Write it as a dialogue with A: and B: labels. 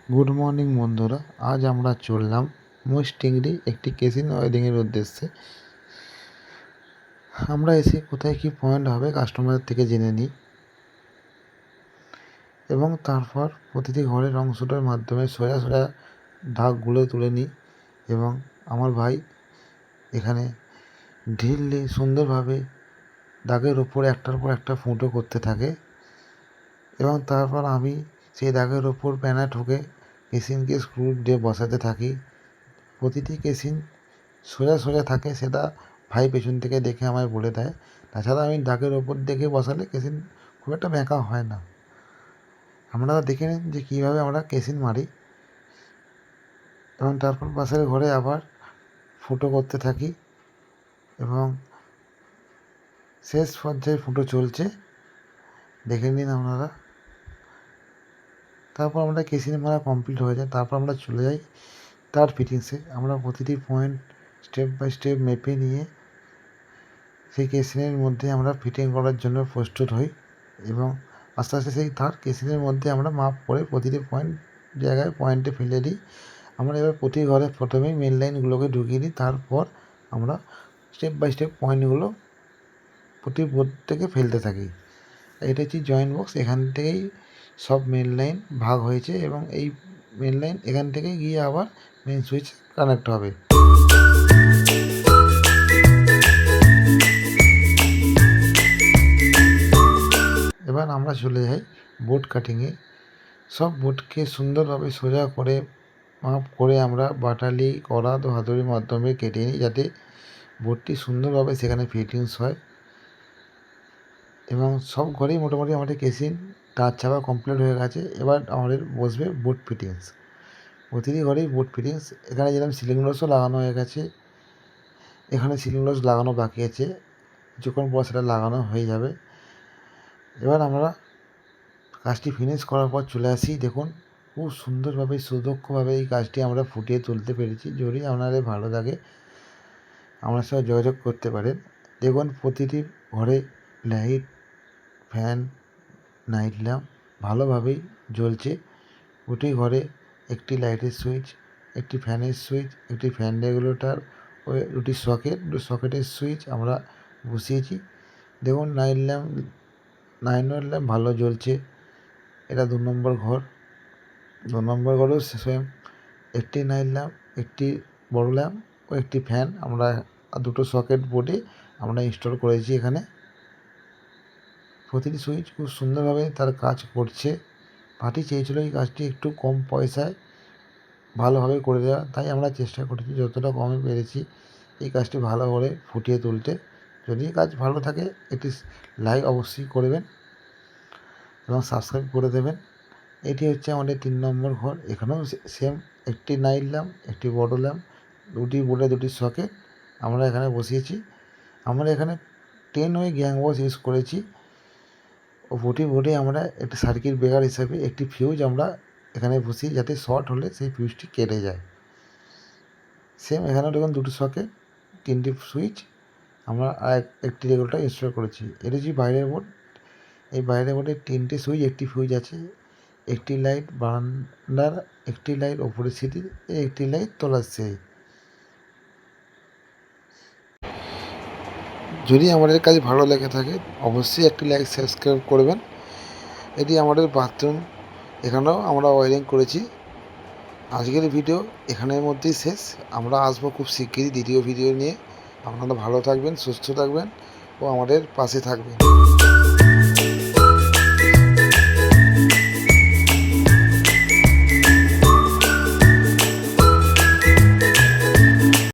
A: Good morning বন্ধুরা, আজ আমরা চললাম মুস্টিংরি একটি কেসিন ওয়েডিংয়ের উদ্দেশ্যে। আমরা এসে কোথায় কি পয়েন্ট হবে কাস্টমারের থেকে জেনে নিই এবং তারপর প্রতিটি ঘরের অংশটার মাধ্যমে সোজা সোজা দাগগুলো তুলে নিই এবং আমার ভাই এখানে ঢিল দিয়ে সুন্দরভাবে দাগের ওপর একটার পর একটা ফুটো করতে থাকে এবং তারপর আমি সেই দাগের ওপর প্যানা ঠুকে কেসিনকে স্ক্রু দিয়ে বসাতে থাকি। প্রতিটি কেসিন সোজা সোজা থাকে, সেটা ভাই পেছন থেকে দেখে আমায় বলে দেয়। তাছাড়া আমি দাগের ওপর দেখে বসালে কেসিন খুব একটা ব্যাঁকা হয় না। আপনারা দেখে নিন যে কীভাবে আমরা কেসিন মারি এবং তারপর পাশের ঘরে আবার ফুটো করতে থাকি এবং শেষ পর্যায়ে ফুটো চলছে, দেখে নিন আপনারা। তারপর আমরা কেসিন মারা কমপ্লিট হয়ে যায়। তারপর আমরা চলে যাই তার ফিটিংসে। আমরা প্রতিটি পয়েন্ট স্টেপ বাই স্টেপ মেপে নিয়ে সেই কেসিনের মধ্যে আমরা ফিটিং করার জন্য প্রস্তুত হই এবং আস্তে আস্তে সেই তার কেসিনের মধ্যে আমরা মাপ করে প্রতিটি পয়েন্টে ফেলে দিই। আমরা এবার প্রতি ঘরে প্রথমেই মেন লাইনগুলোকে ঢুকিয়ে দিই, তারপর আমরা স্টেপ বাই স্টেপ পয়েন্টগুলো প্রতি বোর্ড থেকে ফেলতে থাকি। এটা হচ্ছে জয়েন্ট বক্স, এখান থেকেই সব মেন লাইন ভাগ হয়েছে এবং এই মেন লাইন এখান থেকে গিয়ে আবার মেন সুইচ কানেক্ট হবে। এবার আমরা চলে যাই বোর্ড কাটিংয়ে। সব বোর্ডকে সুন্দরভাবে সোজা করে মাপ করে আমরা বাটালি করাত ও হাতুড়ির মাধ্যমে কেটে নিই, যাতে বোর্ডটি সুন্দরভাবে সেখানে ফিটিংস হয় এবং সব ঘরেই মোটামুটি আমাদের কেসিন তার ছাপা কমপ্লিট হয়ে গেছে। এবার আমাদের বসবে বোর্ড ফিটিংস। প্রতিটি ঘরেই বোর্ড ফিটিংস। এখানে যেরকম সিলিং রসও লাগানো হয়ে গেছে, এখানে সিলিং রস লাগানো বাকি আছে, কিছুক্ষণ পর সেটা লাগানো হয়ে যাবে। এবার আমরা কাজটি ফিনিশ করার পর চলে আসি। দেখুন খুব সুন্দরভাবে সুদক্ষভাবে এই কাজটি আমরা ফুটিয়ে তুলতে পেরেছি। যদি আপনাদের ভালো লাগে আমার সাথে যোগাযোগ করতে পারেন। দেখুন প্রতিটি ঘরে লাইট, ফ্যান, নাইট ল্যাম্প ভালোভাবেই জ্বলছে। প্রতি ঘরে একটি লাইটের সুইচ, একটি ফ্যানের সুইচ, একটি ফ্যান রেগুলেটর ও দুটি সকেটের সুইচ আমরা বসিয়েছি। দেখুন নাইট ল্যাম্প ভালো জ্বলছে। এটা 2 নম্বর ঘর। 2 নম্বর ঘরেও সেম একটি নাইট ল্যাম্প, একটি বড় ল্যাম্প ও একটি ফ্যান আমরা দুটো সকেট বোর্ডে আমরা ইনস্টল করেছি। এখানে প্রতিটি সুইচ খুব সুন্দরভাবে তার কাজ করছে। পার্টি চেয়েছিল এই কাজটি একটু কম পয়সায় ভালোভাবে করে দেওয়া, তাই আমরা চেষ্টা করেছি যতটা কমে পেরেছি এই কাজটি ভালো করে ফুটিয়ে তুলতে। যদি কাজ ভালো থাকে একটি লাইক অবশ্যই করবেন এবং সাবস্ক্রাইব করে দেবেন। এটি হচ্ছে আমাদের 3 নম্বর ঘর। এখানেও সেম একটি নাইট ল্যাম্প, একটি বড় ল্যাম্প, দুটি বোর্ডে দুটি সকেট আমরা এখানে বসিয়েছি। আমরা এখানে 10 ওয়ে গ্যাং বক্স ইউজ করেছি ও প্রতি বোর্ডে আমরা একটি সার্কিট ব্রেকার হিসাবে একটি ফিউজ আমরা এখানে বসিয়ে, যাতে শর্ট হলে সেই ফিউজটি কেটে যায়। সেম এখানেও দেখুন দুটো সকেট, 3টি সুইচ আমরা একটি রেগুলেটর ইনস্টল করেছি। এটা হচ্ছে বাইরের বোর্ড। এই বাইরের বোর্ডে 3টে সুইচ, একটি ফিউজ আছে, একটি লাইট বারান্দার, একটি লাইট ওপরের সিটির, একটি লাইট তলার সিঁড়ি। যদি আমাদের কাজ ভালো লেগে থাকে অবশ্যই একটি লাইক সাবস্ক্রাইব করবেন। এটি আমাদের বাথরুম, এখানেও আমরা ওয়ারিং করেছি। আজকের ভিডিও এখানের মধ্যেই শেষ। আমরা আসবো খুব শিগগিরই দ্বিতীয় ভিডিও নিয়ে। আপনারা ভালো থাকবেন, সুস্থ থাকবেন ও আমাদের পাশে থাকবেন।